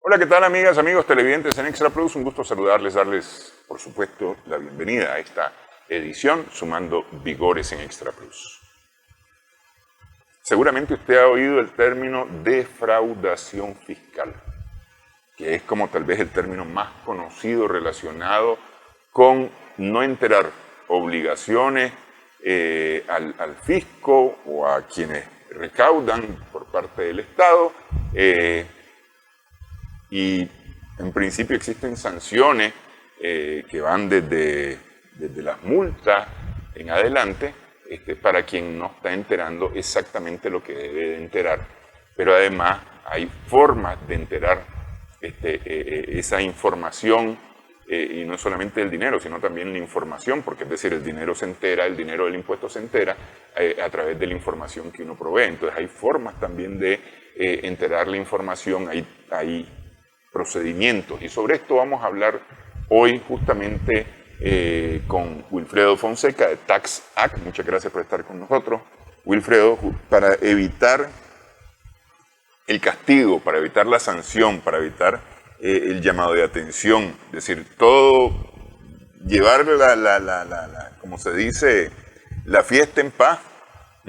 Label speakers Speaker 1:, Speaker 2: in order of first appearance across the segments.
Speaker 1: Hola, ¿qué tal amigas, amigos televidentes en Extra Plus? Un gusto saludarles, darles, por supuesto, la bienvenida a esta edición Sumando Vigores en Extra Plus. Seguramente usted ha oído el término defraudación fiscal, que es como tal vez el término más conocido relacionado con no enterar obligaciones al fisco o a quienes recaudan por parte del Estado. Y en principio existen sanciones que van desde las multas en adelante para quien no está enterando exactamente lo que debe de enterar. Pero además hay formas de enterar esa información y no solamente el dinero, sino también la información, porque es decir, el dinero se entera, el dinero del impuesto se entera a través de la información que uno provee. Entonces hay formas también de enterar la información, hay procedimientos, y sobre esto vamos a hablar hoy justamente con Wilfredo Fonseca de Tax Act. Muchas gracias por estar con nosotros, Wilfredo, para evitar el castigo, para evitar la sanción, para evitar el llamado de atención, es decir, todo, llevar como se dice, la fiesta en paz,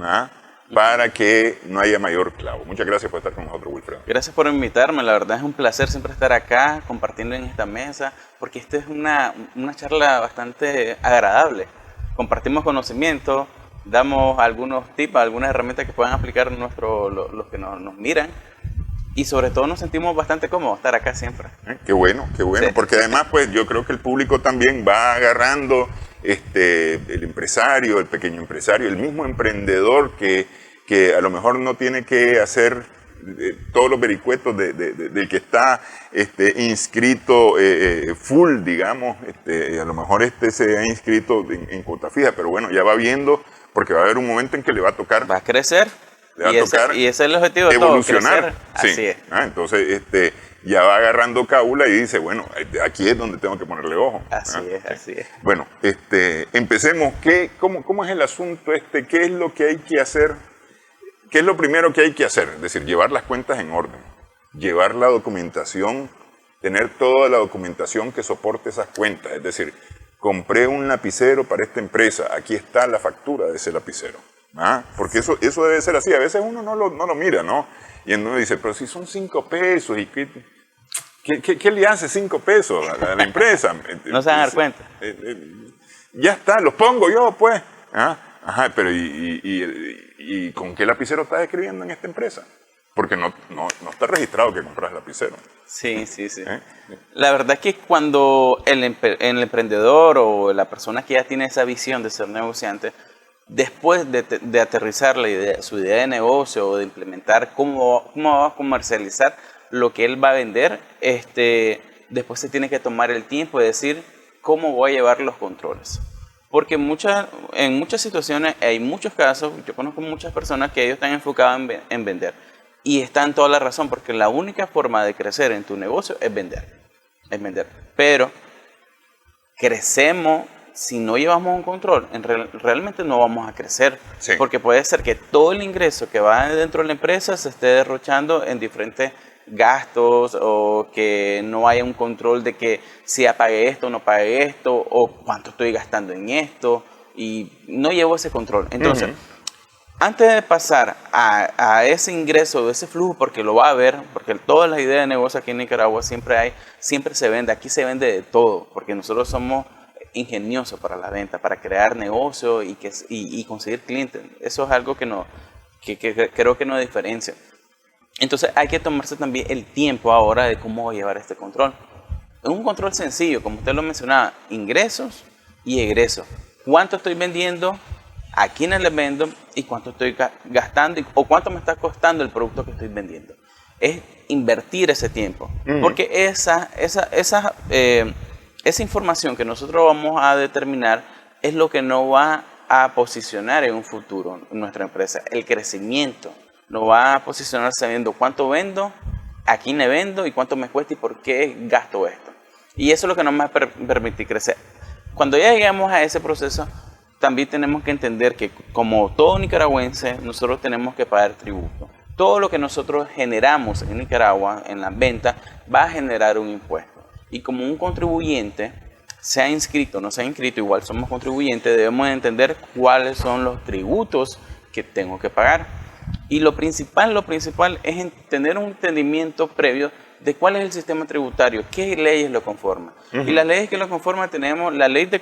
Speaker 1: ¿ah?, para que no haya mayor clavo. Muchas gracias por estar con nosotros, Wilfredo.
Speaker 2: Gracias por invitarme, la verdad es un placer siempre estar acá compartiendo en esta mesa, porque esta es una charla bastante agradable. Compartimos conocimiento, damos algunos tips, algunas herramientas que puedan aplicar los que nos miran, y sobre todo nos sentimos bastante cómodos estar acá siempre.
Speaker 1: Qué bueno, sí, porque además pues yo creo que el público también va agarrando el empresario, el pequeño empresario, el mismo emprendedor que a lo mejor no tiene que hacer todos los vericuetos del que está inscrito full, digamos, a lo mejor se ha inscrito en cuota fija, pero bueno, ya va viendo, porque va a haber un momento en que le va a tocar.
Speaker 2: Va a crecer.
Speaker 1: Y ese es el objetivo de evolucionar. Todo, crecer. Sí. Así es. Entonces ya va agarrando cábula y dice, bueno, aquí es donde tengo que ponerle ojo.
Speaker 2: Así es.
Speaker 1: Bueno, empecemos. ¿Cómo es el asunto? ¿Qué es lo que hay que hacer? ¿Qué es lo primero que hay que hacer? Es decir, llevar las cuentas en orden, llevar la documentación, tener toda la documentación que soporte esas cuentas. Es decir, compré un lapicero para esta empresa, aquí está la factura de ese lapicero. Porque eso debe ser así. A veces uno no lo mira, ¿no? Y uno dice, pero si son 5 pesos, ¿y qué le hace 5 pesos a la empresa?
Speaker 2: No se van a dar cuenta.
Speaker 1: Ya está, los pongo yo, pues. Ajá, pero ¿y con qué lapicero estás escribiendo en esta empresa? Porque no está registrado que compras lapicero.
Speaker 2: Sí. La verdad es que cuando el emprendedor o la persona que ya tiene esa visión de ser negociante, después de aterrizar su idea de negocio o de implementar cómo va a comercializar lo que él va a vender, después se tiene que tomar el tiempo de decir cómo voy a llevar los controles. Porque en muchas situaciones, hay muchos casos, yo conozco muchas personas que ellos están enfocados en vender. Y está en toda la razón, porque la única forma de crecer en tu negocio es vender. Pero crecemos. Si no llevamos un control, realmente no vamos a crecer. Sí. Porque puede ser que todo el ingreso que va dentro de la empresa se esté derrochando en diferentes gastos, o que no haya un control de que si apague esto o no pague esto, o cuánto estoy gastando en esto, y no llevo ese control. Entonces, antes de pasar a ese ingreso, ese flujo, porque lo va a haber, porque todas las ideas de negocio aquí en Nicaragua siempre se vende, aquí se vende de todo, porque nosotros somos ingenioso para la venta, para crear negocio y conseguir clientes. Eso es algo que creo que no diferencia. Entonces hay que tomarse también el tiempo ahora de cómo llevar este control. Es un control sencillo, como usted lo mencionaba, ingresos y egresos. ¿Cuánto estoy vendiendo? ¿A quiénes les vendo? ¿Y cuánto estoy gastando? ¿O cuánto me está costando el producto que estoy vendiendo? Es invertir ese tiempo. Porque esa información que nosotros vamos a determinar es lo que nos va a posicionar en un futuro en nuestra empresa. El crecimiento nos va a posicionar sabiendo cuánto vendo, a quién le vendo y cuánto me cuesta y por qué gasto esto. Y eso es lo que nos va a permitir crecer. Cuando ya llegamos a ese proceso, también tenemos que entender que como todo nicaragüense, nosotros tenemos que pagar tributo. todo lo que nosotros generamos en Nicaragua, en la venta, va a generar un impuesto. Y como un contribuyente, se ha inscrito o no se ha inscrito, igual somos contribuyentes, debemos entender cuáles son los tributos que tengo que pagar. Y lo principal es tener un entendimiento previo de cuál es el sistema tributario, qué leyes lo conforman. Y las leyes que lo conforman tenemos la ley de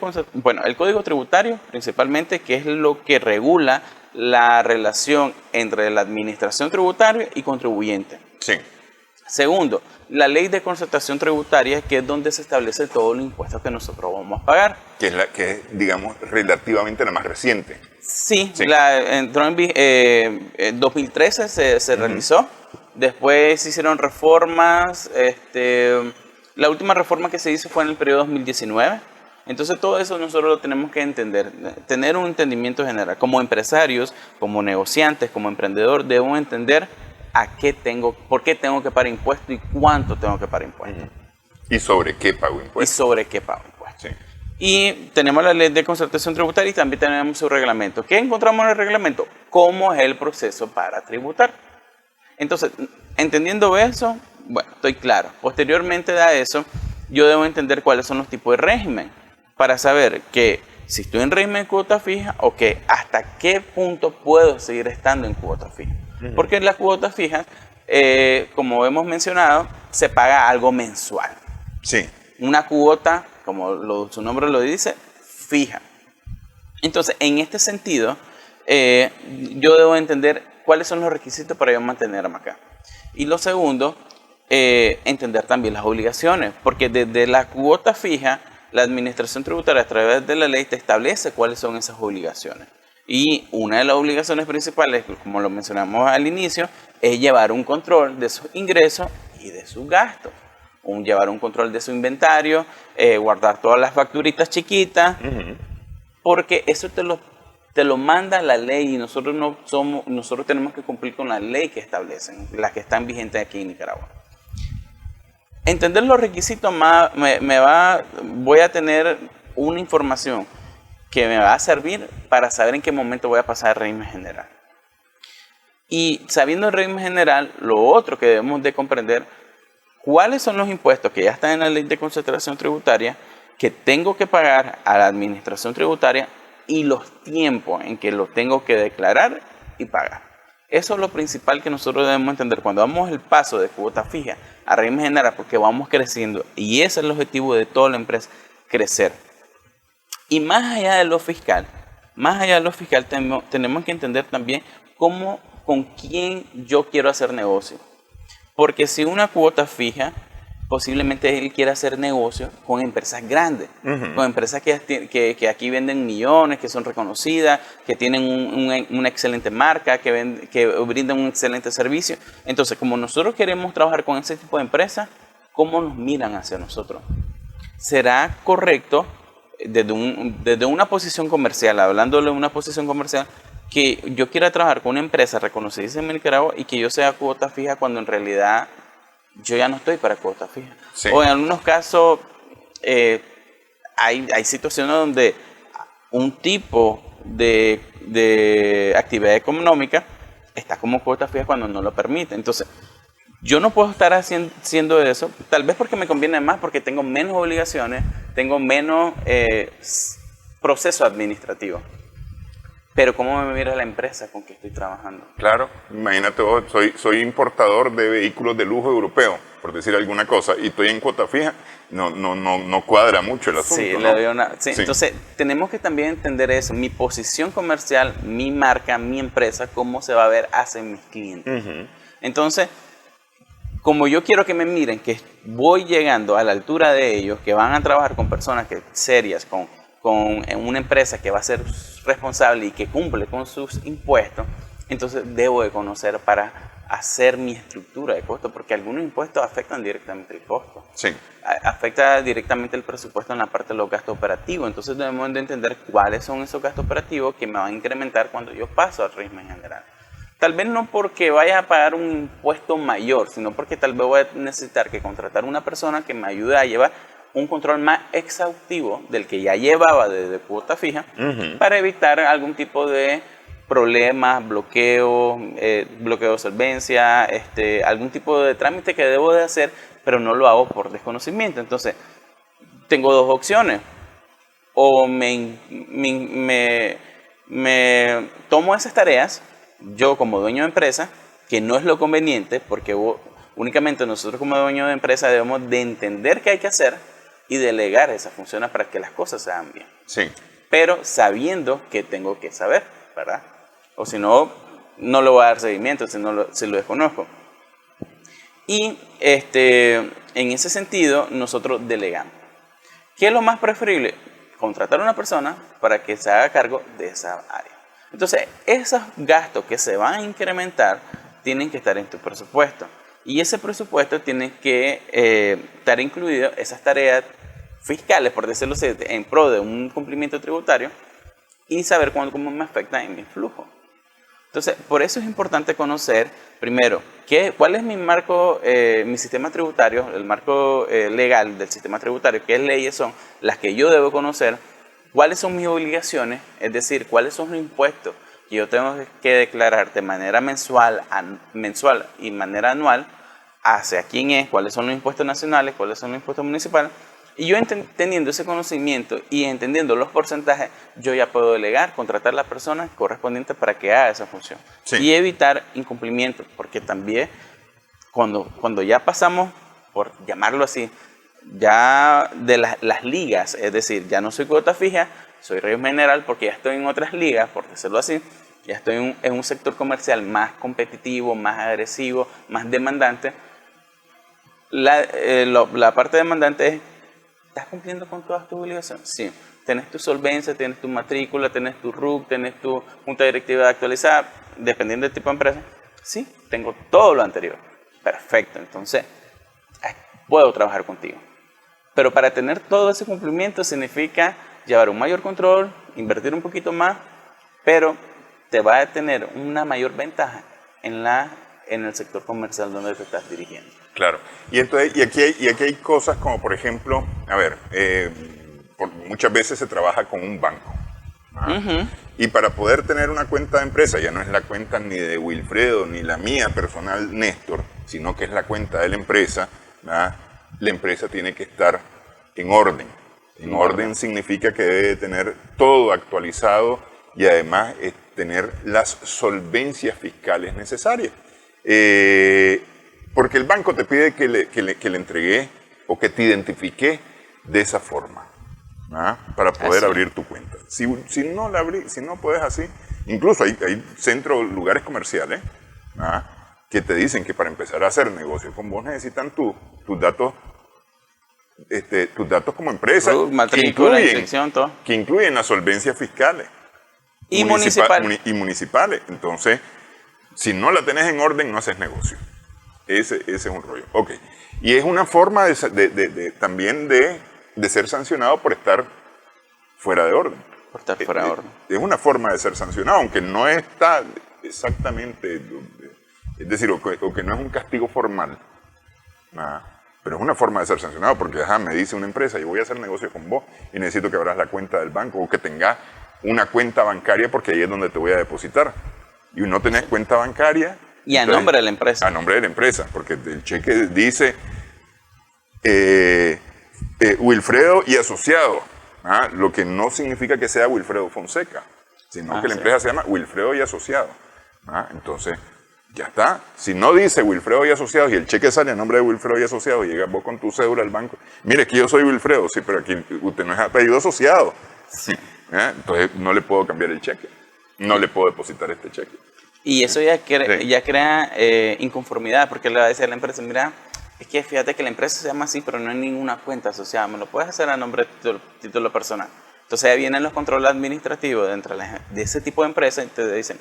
Speaker 2: el Código Tributario principalmente, que es lo que regula la relación entre la administración tributaria y contribuyente.
Speaker 1: Sí.
Speaker 2: Segundo, la ley de concertación tributaria, que es donde se establece todo el impuesto que nosotros vamos a pagar.
Speaker 1: Que es, digamos, relativamente la más reciente.
Speaker 2: Sí. Entró en 2013 se realizó. Después se hicieron reformas. La última reforma que se hizo fue en el periodo 2019. Entonces todo eso nosotros lo tenemos que entender, tener un entendimiento general. Como empresarios, como negociantes, como emprendedor, debemos entender por qué tengo que pagar impuestos y cuánto tengo que pagar impuestos.
Speaker 1: ¿Y sobre qué pago impuestos?
Speaker 2: Sí. Y tenemos la ley de concertación tributaria y también tenemos su reglamento. ¿Qué encontramos en el reglamento? ¿Cómo es el proceso para tributar? Entonces, entendiendo eso, bueno, estoy claro. Posteriormente a eso, yo debo entender cuáles son los tipos de régimen para saber que si estoy en régimen de cuota fija o que hasta qué punto puedo seguir estando en cuota fija. Porque en las cuotas fijas, como hemos mencionado, se paga algo mensual.
Speaker 1: Sí.
Speaker 2: Una cuota, como su nombre lo dice, fija. Entonces, en este sentido, yo debo entender cuáles son los requisitos para yo mantenerme acá. Y lo segundo, entender también las obligaciones, porque desde la cuota fija, la administración tributaria a través de la ley te establece cuáles son esas obligaciones. Y una de las obligaciones principales, como lo mencionamos al inicio, es llevar un control de sus ingresos y de sus gastos. Llevar un control de su inventario, guardar todas las facturitas chiquitas, porque eso te lo manda la ley y nosotros tenemos que cumplir con la ley que establecen, las que están vigentes aquí en Nicaragua. Entender los requisitos voy a tener una información que me va a servir para saber en qué momento voy a pasar al régimen general. Y sabiendo el régimen general, lo otro que debemos de comprender, cuáles son los impuestos que ya están en la ley de concertación tributaria que tengo que pagar a la administración tributaria y los tiempos en que lo tengo que declarar y pagar. Eso es lo principal que nosotros debemos entender cuando damos el paso de cuota fija a régimen general, porque vamos creciendo y ese es el objetivo de toda la empresa, crecer. Y más allá de lo fiscal, tenemos que entender también con quién yo quiero hacer negocio. Porque si una cuota fija, posiblemente él quiera hacer negocio con empresas grandes, con empresas que aquí venden millones, que son reconocidas, que tienen una excelente marca, que brindan un excelente servicio. Entonces, como nosotros queremos trabajar con ese tipo de empresas, ¿cómo nos miran hacia nosotros? ¿Será correcto desde una posición comercial, hablándole de una posición comercial, que yo quiera trabajar con una empresa reconocida en Nicaragua y que yo sea cuota fija cuando en realidad yo ya no estoy para cuota fija? Sí. O en algunos casos hay situaciones donde un tipo de actividad económica está como cuota fija cuando no lo permite. Entonces, yo no puedo estar haciendo eso, tal vez porque me conviene más, porque tengo menos obligaciones, tengo menos proceso administrativo. Pero ¿cómo me mira la empresa con que estoy trabajando?
Speaker 1: Claro, imagínate vos, soy importador de vehículos de lujo europeo, por decir alguna cosa, y estoy en cuota fija, no cuadra mucho el asunto.
Speaker 2: Sí,
Speaker 1: ¿no?
Speaker 2: Sí. Entonces, tenemos que también entender eso, mi posición comercial, mi marca, mi empresa, cómo se va a ver hacia mis clientes. Entonces, como yo quiero que me miren, que voy llegando a la altura de ellos, que van a trabajar con personas serias, con una empresa que va a ser responsable y que cumple con sus impuestos, entonces debo de conocer para hacer mi estructura de costo, porque algunos impuestos afectan directamente el costo.
Speaker 1: Sí.
Speaker 2: Afecta directamente el presupuesto en la parte de los gastos operativos. Entonces debemos de entender cuáles son esos gastos operativos que me van a incrementar cuando yo paso al régimen general. Tal vez no porque vaya a pagar un impuesto mayor, sino porque tal vez voy a necesitar que contratar una persona que me ayude a llevar un control más exhaustivo del que ya llevaba desde cuota fija, para evitar algún tipo de problemas, bloqueo de solvencia, algún tipo de trámite que debo de hacer, pero no lo hago por desconocimiento. Entonces, tengo dos opciones. O me tomo esas tareas, yo como dueño de empresa, que no es lo conveniente, porque únicamente nosotros como dueño de empresa debemos de entender qué hay que hacer y delegar esas funciones para que las cosas se hagan bien.
Speaker 1: Sí.
Speaker 2: Pero sabiendo que tengo que saber, ¿verdad? O si no, no le voy a dar seguimiento si lo desconozco. Y en ese sentido, nosotros delegamos. ¿Qué es lo más preferible? Contratar a una persona para que se haga cargo de esa área. Entonces, esos gastos que se van a incrementar tienen que estar en tu presupuesto. Y ese presupuesto tiene que estar incluido esas tareas fiscales, por decirlo así, en pro de un cumplimiento tributario y saber cómo me afecta en mi flujo. Entonces, por eso es importante conocer, primero, cuál es mi marco, mi sistema tributario, el marco legal del sistema tributario, qué leyes son las que yo debo conocer, cuáles son mis obligaciones, es decir, cuáles son los impuestos que yo tengo que declarar de manera mensual y manera anual, hacia quién es, cuáles son los impuestos nacionales, cuáles son los impuestos municipales. Y yo teniendo ese conocimiento y entendiendo los porcentajes, yo ya puedo delegar, contratar a la persona correspondiente para que haga esa función. Sí. Y evitar incumplimientos, porque también cuando ya pasamos, por llamarlo así, ya de las ligas, es decir, ya no soy cuota fija, soy régimen general porque ya estoy en otras ligas, por decirlo así, ya estoy en un sector comercial más competitivo, más agresivo, más demandante. La parte demandante es, ¿estás cumpliendo con todas tus obligaciones? Sí. ¿Tienes tu solvencia, tienes tu matrícula, tienes tu RUC, tienes tu junta directiva actualizada, dependiendo del tipo de empresa? Sí, tengo todo lo anterior. Perfecto, entonces puedo trabajar contigo. Pero para tener todo ese cumplimiento significa llevar un mayor control, invertir un poquito más, pero te va a tener una mayor ventaja en el sector comercial donde te estás dirigiendo.
Speaker 1: Claro. Y aquí hay cosas como, por ejemplo, muchas veces se trabaja con un banco. Y para poder tener una cuenta de empresa, ya no es la cuenta ni de Wilfredo ni la mía personal, Néstor, sino que es la cuenta de la empresa, ¿verdad? La empresa tiene que estar en orden. En orden significa que debe tener todo actualizado y además tener las solvencias fiscales necesarias. Porque el banco te pide que le entregue o que te identifique de esa forma, ¿ah? Para poder abrir tu cuenta. Si no puedes así, incluso hay lugares comerciales, ¿ah? Que te dicen que para empezar a hacer negocio con vos necesitan tus datos como empresa, que incluyen las solvencias fiscales
Speaker 2: y
Speaker 1: municipales. Entonces, si no la tenés en orden, no haces negocio. Ese es un rollo. Ok. Y es una forma también de ser sancionado por estar fuera de orden.
Speaker 2: Por estar fuera de orden.
Speaker 1: Es una forma de ser sancionado, aunque no está exactamente, es decir, o que no es un castigo formal. Nada. Pero es una forma de ser sancionado porque me dice una empresa, yo voy a hacer negocio con vos y necesito que abras la cuenta del banco o que tengas una cuenta bancaria porque ahí es donde te voy a depositar. Y no tenés cuenta bancaria.
Speaker 2: Y a nombre de la empresa.
Speaker 1: A nombre de la empresa, porque el cheque dice Wilfredo y asociado, lo que no significa que sea Wilfredo Fonseca, sino que la empresa se llama Wilfredo y asociado. Entonces, ya está. Si no dice Wilfredo y asociados y el cheque sale a nombre de Wilfredo y asociados y llegas vos con tu cédula al banco, mire que yo soy Wilfredo, sí, pero aquí usted no es apellido asociado. Sí. Entonces no le puedo cambiar el cheque, no le puedo depositar este cheque.
Speaker 2: Y eso ya crea inconformidad, porque le va a decir a la empresa, mira, es que fíjate que la empresa se llama así, pero no hay ninguna cuenta asociada, me lo puedes hacer a nombre de título personal. Entonces ahí vienen los controles administrativos dentro de ese tipo de empresas y te dicen,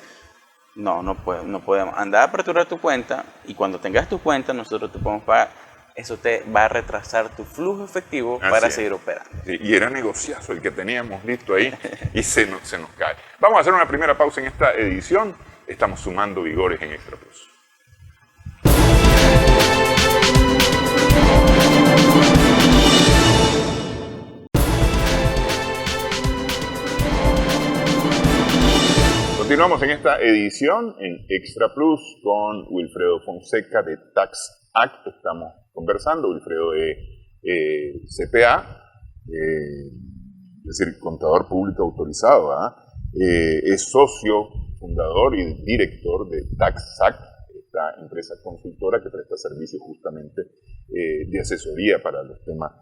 Speaker 2: no podemos, anda a aperturar tu cuenta y cuando tengas tu cuenta nosotros te podemos pagar. Eso te va a retrasar tu flujo efectivo para seguir operando.
Speaker 1: Sí, y era negociazo el que teníamos listo ahí y se nos cae. Vamos a hacer una primera pausa en esta edición. Estamos sumando vigores en Extra Plus. Continuamos en esta edición en Extra Plus con Wilfredo Fonseca de Tax Act. Estamos conversando, Wilfredo de CPA, es decir, contador público autorizado, es socio, fundador y director de Tax Act, esta empresa consultora que presta servicios justamente de asesoría para los temas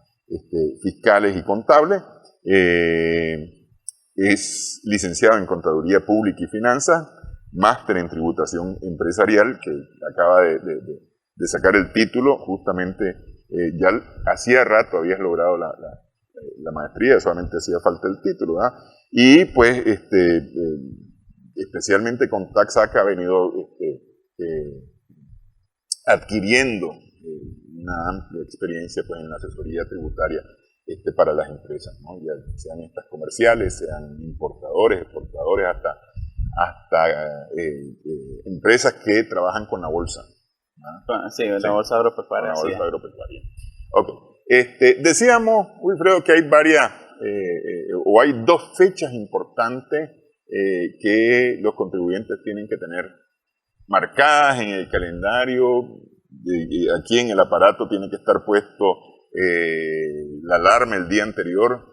Speaker 1: fiscales y contables. Es licenciado en Contaduría Pública y Finanzas, máster en Tributación Empresarial, que acaba de sacar el título, justamente ya hacía rato habías logrado la maestría, solamente hacía falta el título, ¿verdad? Y pues especialmente con TaxAct ha venido adquiriendo una amplia experiencia pues, en la asesoría tributaria para las empresas, ¿no? Ya sean estas comerciales, sean importadores, exportadores, hasta empresas que trabajan con la bolsa. ¿No?
Speaker 2: Sí, la bolsa agropecuaria.
Speaker 1: La bolsa agropecuaria. Okay. Decíamos, Wilfredo, que hay varias, o hay dos fechas importantes que los contribuyentes tienen que tener marcadas en el calendario. Aquí en el aparato tiene que estar puesto la alarma el día anterior,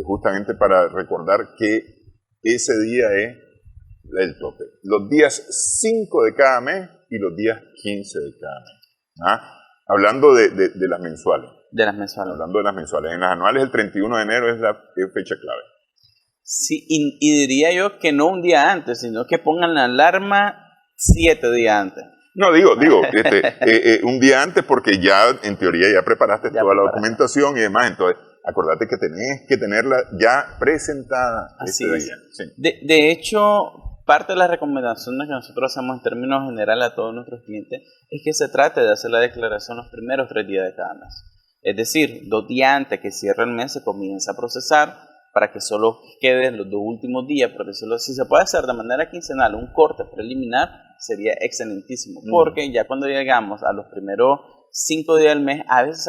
Speaker 1: justamente para recordar que ese día es el tope. Los días 5 de cada mes y los días 15 de cada mes. Hablando de las mensuales.
Speaker 2: De las mensuales.
Speaker 1: Hablando de las mensuales. En las anuales el 31 de enero es la fecha clave.
Speaker 2: Sí, y diría yo que no un día antes, sino que pongan la alarma 7 días antes.
Speaker 1: No, digo, un día antes porque ya, en teoría, ya preparaste toda la documentación y demás, entonces, acordate que tenés que tenerla ya presentada
Speaker 2: Así
Speaker 1: este
Speaker 2: es.
Speaker 1: día. Sí.
Speaker 2: De hecho, parte de las recomendaciones que nosotros hacemos en términos generales a todos nuestros clientes es que se trate de hacer la declaración los primeros 3 días de cada mes. Es decir, 2 días antes que cierre el mes se comienza a procesar para que solo queden los 2 últimos días, por decirlo así. Si se puede hacer de manera quincenal un corte preliminar, sería excelentísimo, porque ya cuando llegamos a los primeros 5 días del mes, a veces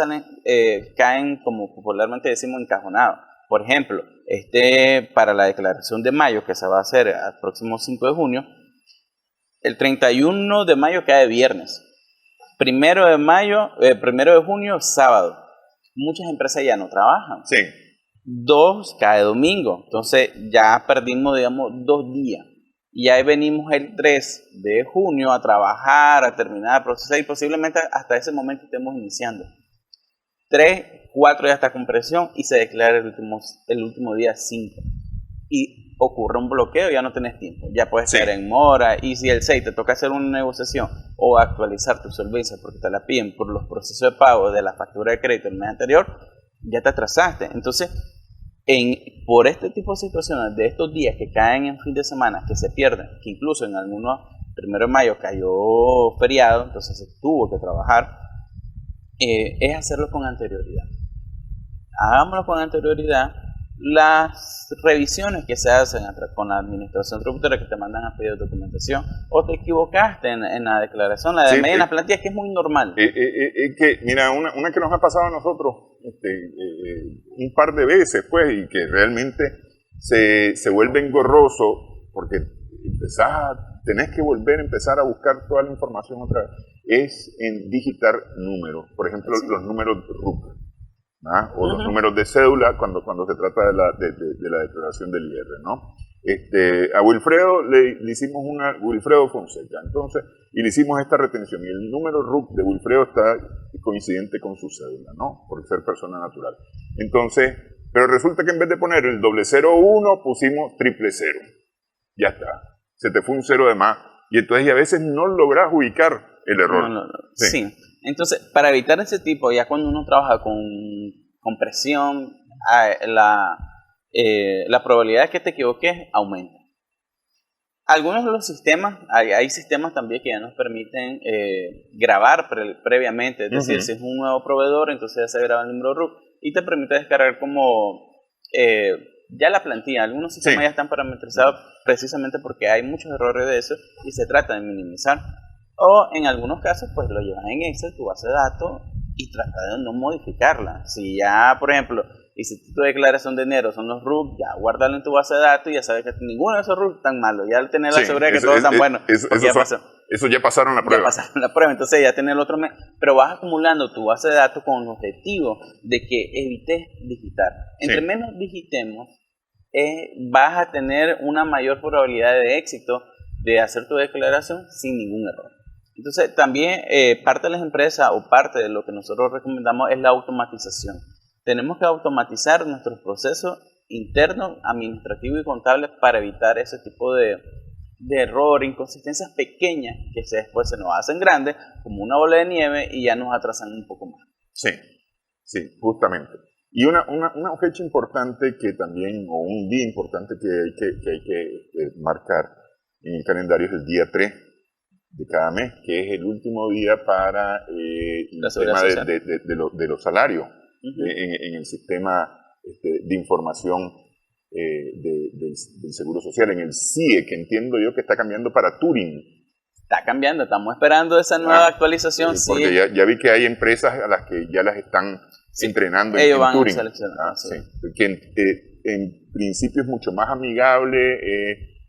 Speaker 2: caen, como popularmente decimos, encajonados. Por ejemplo, para la declaración de mayo, que se va a hacer el próximo 5 de junio, el 31 de mayo cae viernes, 1 de junio, sábado. Muchas empresas ya no trabajan.
Speaker 1: Sí.
Speaker 2: 2 cae domingo, entonces ya perdimos, digamos, 2 días. Y ahí venimos el 3 de junio a trabajar, a terminar, a procesar y posiblemente hasta ese momento estemos iniciando. 3, 4 ya está con presión y se declara el último día 5. Y ocurre un bloqueo, ya no tenés tiempo, ya puedes caer en mora. Y si el 6 te toca hacer una negociación o actualizar tu solvencia porque te la piden por los procesos de pago de la factura de crédito del mes anterior, ya te atrasaste. Entonces, por este tipo de situaciones, de estos días que caen en fin de semana, que se pierden, que incluso en algunos, 1 de mayo cayó feriado, entonces se tuvo que trabajar, es hacerlo con anterioridad. Hagámoslo con anterioridad. Las revisiones que se hacen con la administración tributaria, que te mandan a pedir documentación, o te equivocaste en la declaración, la de media en las plantillas, que es muy normal.
Speaker 1: Que, mira, una que nos ha pasado a nosotros un par de veces, pues, y que realmente se vuelve engorroso, porque tenés que volver a empezar a buscar toda la información otra vez, es en digitar números, por ejemplo, los números RUC. O los números de cédula cuando se trata de la declaración del IR, ¿no? A Wilfredo le hicimos Wilfredo Fonseca, entonces, y le hicimos esta retención, y el número RUC de Wilfredo está coincidente con su cédula, ¿no? Por ser persona natural. Entonces, pero resulta que en vez de poner el 001, pusimos 000. Ya está. Se te fue un 0 de más. Y entonces, y a veces no logras ubicar el error.
Speaker 2: No. Sí. Entonces, para evitar ese tipo, ya cuando uno trabaja con presión, la probabilidad de que te equivoques aumenta. Algunos de los sistemas, hay sistemas también que ya nos permiten grabar previamente, es decir, si es un nuevo proveedor, entonces ya se graba el número RUC y te permite descargar como ya la plantilla. Algunos sistemas ya están parametrizados precisamente porque hay muchos errores de eso y se trata de minimizar. O en algunos casos, pues lo llevas en Excel, tu base de datos, y trata de no modificarla. Si ya, por ejemplo, hiciste tu declaración de enero, son los RUC, ya guárdalo en tu base de datos y ya sabes que ninguno de esos RUC es tan malo. Ya al tener la seguridad que todos están buenos.
Speaker 1: Eso ya pasaron la prueba.
Speaker 2: Ya pasaron la prueba, entonces ya tenés el otro mes. Pero vas acumulando tu base de datos con el objetivo de que evites digitar. Entre menos digitemos, vas a tener una mayor probabilidad de éxito de hacer tu declaración sin ningún error. Entonces, también parte de las empresas o parte de lo que nosotros recomendamos es la automatización. Tenemos que automatizar nuestros procesos internos, administrativos y contables para evitar ese tipo de error, inconsistencias pequeñas que después se nos hacen grandes, como una bola de nieve, y ya nos atrasan un poco más.
Speaker 1: Sí, justamente. Y una fecha importante que también, o un día importante que hay que marcar en el calendario es el día 3 de cada mes, que es el último día para el tema de los salarios en el sistema de información del Seguro Social, en el CIE, que entiendo yo que está cambiando para Turing.
Speaker 2: Está cambiando, estamos esperando esa nueva actualización.
Speaker 1: Porque ya vi que hay empresas a las que ya las están entrenando en Turing. Que en principio es mucho más amigable,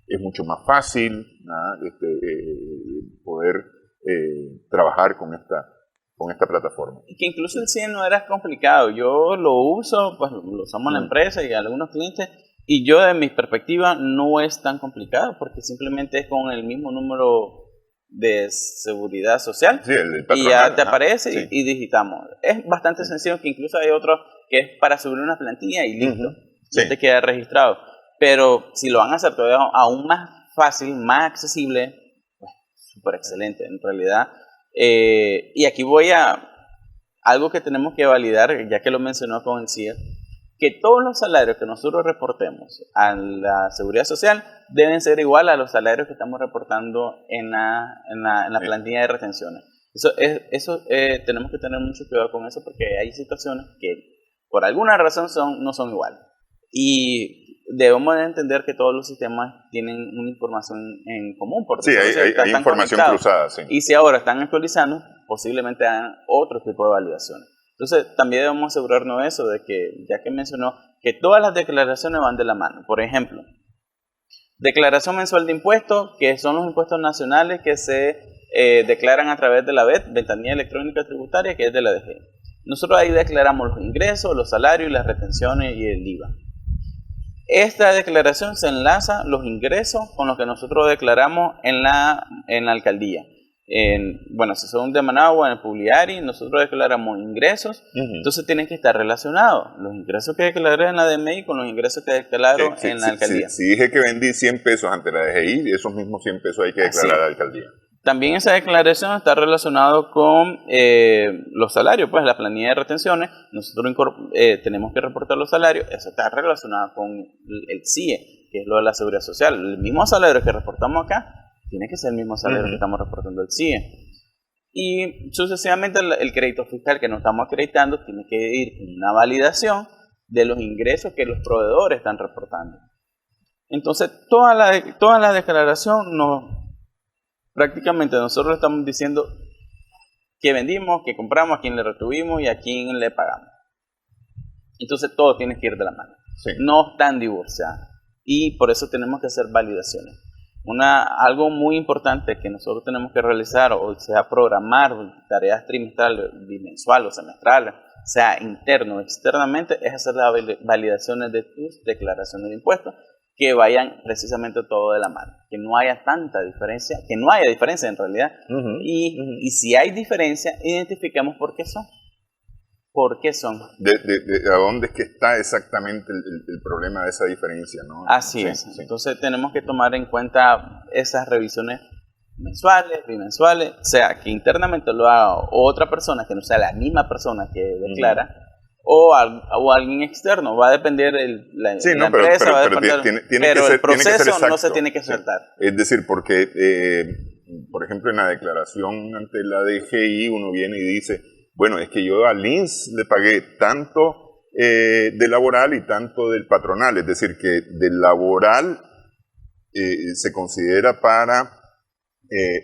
Speaker 1: es mucho más fácil poder trabajar con esta plataforma.
Speaker 2: Y que incluso el CIE no era complicado. Yo lo uso, pues lo usamos en la empresa y algunos clientes, y yo de mi perspectiva no es tan complicado porque simplemente es con el mismo número de seguridad social y ya te aparece y digitamos. Es bastante sencillo, que incluso hay otro que es para subir una plantilla y listo, ya te queda registrado. Pero si lo van a hacer todavía aún más fácil, más accesible, pues súper excelente en realidad. Y aquí voy a algo que tenemos que validar, ya que lo mencionó con el CIE, que todos los salarios que nosotros reportemos a la Seguridad Social deben ser igual a los salarios que estamos reportando en la plantilla de retenciones. Eso tenemos que tener mucho cuidado con eso, porque hay situaciones que por alguna razón no son iguales. Y debemos entender que todos los sistemas tienen una información en común. Porque
Speaker 1: hay información cruzada.
Speaker 2: Y si ahora están actualizando, posiblemente hagan otro tipo de validaciones. Entonces, también debemos asegurarnos eso, de que, ya que mencionó, que todas las declaraciones van de la mano. Por ejemplo, declaración mensual de impuestos, que son los impuestos nacionales que se declaran a través de la VET, Ventanilla Electrónica Tributaria, que es de la DGI. Nosotros ahí declaramos los ingresos, los salarios, las retenciones y el IVA. Esta declaración se enlaza los ingresos con los que nosotros declaramos en la alcaldía. Si son de Managua, en el Publiari, nosotros declaramos ingresos, entonces tienen que estar relacionados los ingresos que declaré en la DMI con los ingresos que declaro en la alcaldía.
Speaker 1: Si dije que vendí 100 pesos ante la DGI, esos mismos 100 pesos hay que declarar a la alcaldía.
Speaker 2: También esa declaración está relacionada con los salarios, pues la planilla de retenciones, nosotros tenemos que reportar los salarios, eso está relacionado con el CIE, que es lo de la Seguridad Social. El mismo salario que reportamos acá tiene que ser el mismo salario que estamos reportando el CIE. Y sucesivamente el crédito fiscal que nos estamos acreditando tiene que ir con una validación de los ingresos que los proveedores están reportando. Entonces, toda la declaración prácticamente nosotros estamos diciendo qué vendimos, qué compramos, a quién le retuvimos y a quién le pagamos. Entonces, todo tiene que ir de la mano. No están divorciadas. Y por eso tenemos que hacer validaciones. Algo muy importante que nosotros tenemos que realizar, o sea, programar tareas trimestrales, bimensuales o semestrales, sea interno o externamente, es hacer las validaciones de tus declaraciones de impuestos que vayan precisamente todo de la mano, que no haya tanta diferencia, que no haya diferencia en realidad, y si hay diferencia, identifiquemos por qué son. ¿Por qué son?
Speaker 1: ¿A dónde es que está exactamente el problema de esa diferencia, ¿no?
Speaker 2: Así es. Entonces tenemos que tomar en cuenta esas revisiones mensuales, bimensuales, o sea, que internamente lo haga otra persona, que no sea la misma persona que declara, o alguien externo. Va a depender la empresa, va a depender, pero el proceso no se tiene que saltar.
Speaker 1: Es decir, porque, por ejemplo, en la declaración ante la DGI uno viene y dice, bueno, es que yo al INSS le pagué tanto de laboral y tanto del patronal, es decir, que del laboral se considera para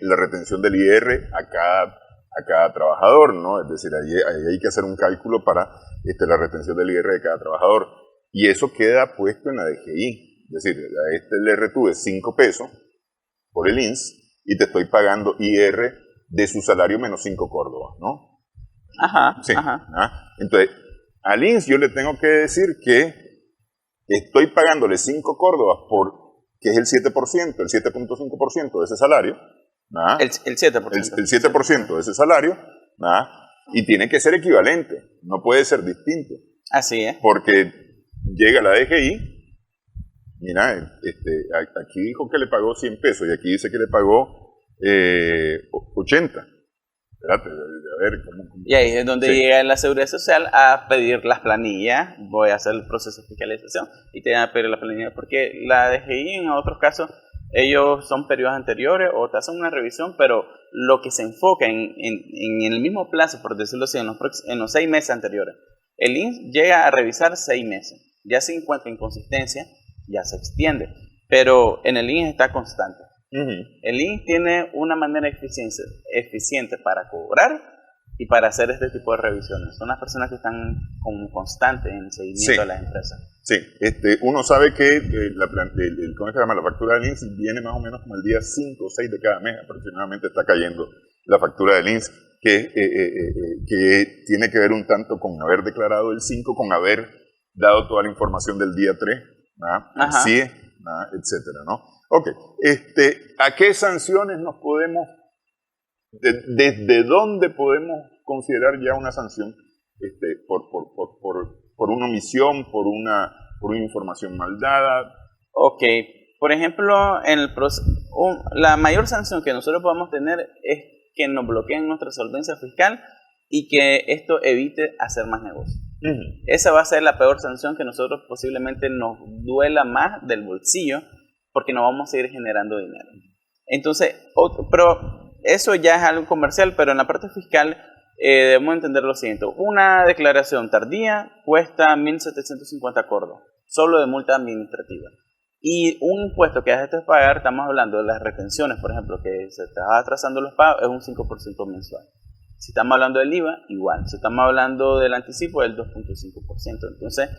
Speaker 1: la retención del IR a a cada trabajador, ¿no? Es decir, ahí hay que hacer un cálculo para la retención del IR de cada trabajador. Y eso queda puesto en la DGI. Es decir, a le retuve 5 pesos por el INSS y te estoy pagando IR de su salario menos 5 córdobas, ¿no?
Speaker 2: Ajá,
Speaker 1: sí.
Speaker 2: Ajá.
Speaker 1: Entonces, al INSS yo le tengo que decir que estoy pagándole 5 córdobas que es el 7%, el 7.5% de ese salario.
Speaker 2: El 7%.
Speaker 1: El 7% de ese salario, y tiene que ser equivalente, no puede ser distinto.
Speaker 2: Así es.
Speaker 1: Porque llega la DGI, mira, aquí dijo que le pagó 100 pesos y aquí dice que le pagó 80. Espérate, a ver cómo.
Speaker 2: Y ahí es donde llega la Seguridad Social a pedir las planillas. Voy a hacer el proceso de fiscalización y te van a pedir la planilla, porque la DGI en otros casos, ellos son periodos anteriores o te hacen una revisión, pero lo que se enfoca en el mismo plazo, por decirlo así, en los 6 meses anteriores. El INSS llega a revisar 6 meses. Ya se encuentra inconsistencia, ya se extiende. Pero en el INSS está constante. El INSS tiene una manera eficiente para cobrar y para hacer este tipo de revisiones. Son las personas que están como constantes en el seguimiento de las empresas.
Speaker 1: Sí, uno sabe que ¿cómo se llama? La factura del INSS viene más o menos como el día 5 o 6 de cada mes aproximadamente está cayendo la factura del INSS, que tiene que ver un tanto con haber declarado el 5, con haber dado toda la información del día 3, así es, etcétera, ¿no? Ok, ¿a qué sanciones nos podemos, desde dónde podemos considerar ya una sanción por una omisión, por una información mal dada?
Speaker 2: Ok, por ejemplo, la mayor sanción que nosotros podemos tener es que nos bloqueen nuestra solvencia fiscal y que esto evite hacer más negocios. Esa va a ser la peor sanción, que nosotros posiblemente nos duela más del bolsillo, porque no vamos a seguir generando dinero. Entonces, pero eso ya es algo comercial, pero en la parte fiscal debemos entender lo siguiente. Una declaración tardía cuesta 1.750 córdobas, solo de multa administrativa. Y un impuesto que dejaste de pagar, estamos hablando de las retenciones, por ejemplo, que se te va atrasando los pagos, es un 5% mensual. Si estamos hablando del IVA, igual. Si estamos hablando del anticipo, es el 2.5%. Entonces,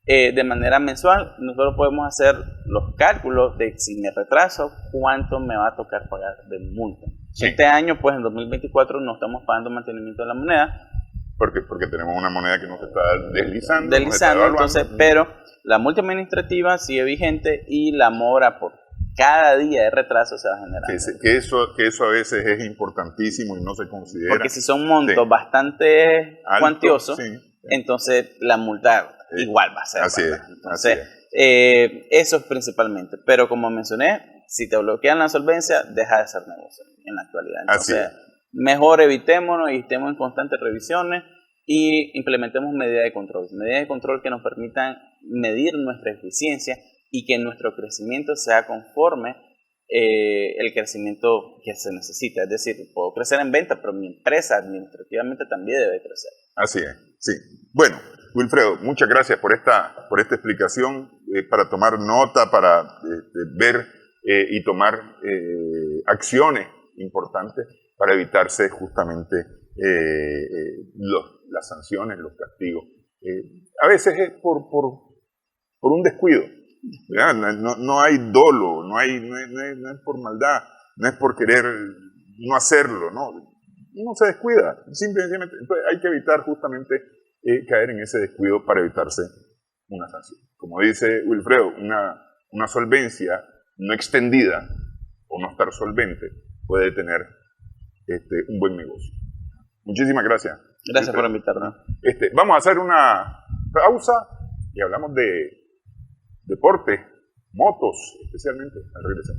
Speaker 2: de manera mensual, nosotros podemos hacer los cálculos de si me retraso, cuánto me va a tocar pagar de multa. Sí. Este año, pues en 2024, no estamos pagando mantenimiento de la moneda.
Speaker 1: Porque tenemos una moneda que nos está deslizando.
Speaker 2: Entonces, pero la multa administrativa sigue vigente y la mora por cada día de retraso se va a generar.
Speaker 1: Que eso a veces es importantísimo y no se considera.
Speaker 2: Porque si son montos bastante cuantiosos, entonces la multa igual va a ser.
Speaker 1: Así es.
Speaker 2: Entonces, eso es principalmente. Pero como mencioné, si te bloquean la solvencia, deja de ser negocio en la actualidad. Entonces, mejor evitémonos y estemos en constantes revisiones y implementemos medidas de control que nos permitan medir nuestra eficiencia y que nuestro crecimiento sea conforme el crecimiento que se necesita. Es decir, puedo crecer en venta, pero mi empresa administrativamente también debe crecer.
Speaker 1: Así es, sí. Bueno, Wilfredo, muchas gracias por esta explicación, para tomar nota, para ver y tomar acciones importantes para evitarse justamente las sanciones, los castigos. A veces es por un descuido. No hay dolo, no es por maldad, no es por querer no hacerlo, no. Uno se descuida, simplemente. Entonces hay que evitar justamente caer en ese descuido para evitarse una sanción. Como dice Wilfredo, una solvencia no extendida o no estar solvente puede tener un buen negocio. Muchísimas gracias.
Speaker 2: Gracias por invitarme.
Speaker 1: Vamos a hacer una pausa y hablamos de deporte, motos especialmente, al regresar.